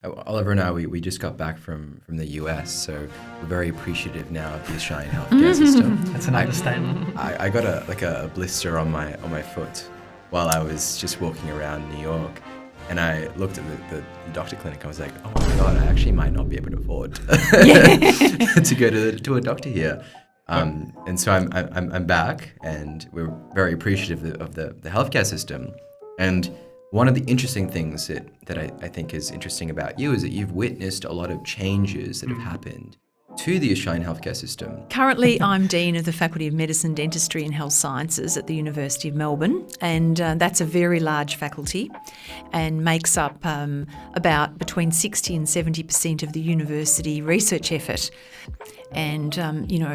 Oliver and I, we just got back from the US, so we're very appreciative now of the Australian healthcare system. That's an understatement. I got a blister on my foot while I was just walking around New York, and I looked at the doctor clinic. I was like, oh my God, I actually might not be able to afford to go to a doctor here. And so I'm back, and we're very appreciative of the healthcare system. And one of the interesting things that I think is interesting about you is that you've witnessed a lot of changes that have happened to the Australian healthcare system. Currently, I'm Dean of the Faculty of Medicine, Dentistry and Health Sciences at the University of Melbourne, and that's a very large faculty and makes up about between 60 and 70% of the university research effort. And,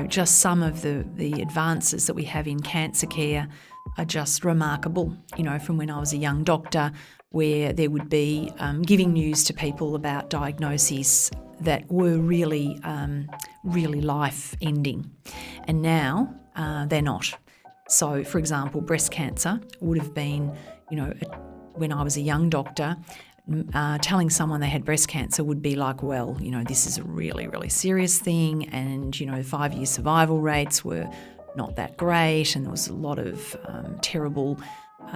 just some of the advances that we have in cancer care are just remarkable, from when I was a young doctor, where there would be giving news to people about diagnoses that were really life-ending. And now they're not. So, for example, breast cancer would have been, when I was a young doctor, telling someone they had breast cancer would be like, well, this is a really, really serious thing, and, 5-year survival rates were not that great, and there was a lot of terrible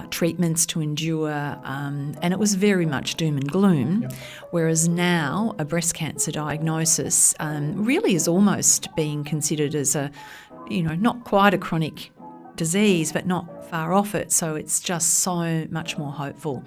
treatments to endure, and it was very much doom and gloom. Yep. Whereas now a breast cancer diagnosis really is almost being considered as a, not quite a chronic disease, but not far off it. So it's just so much more hopeful.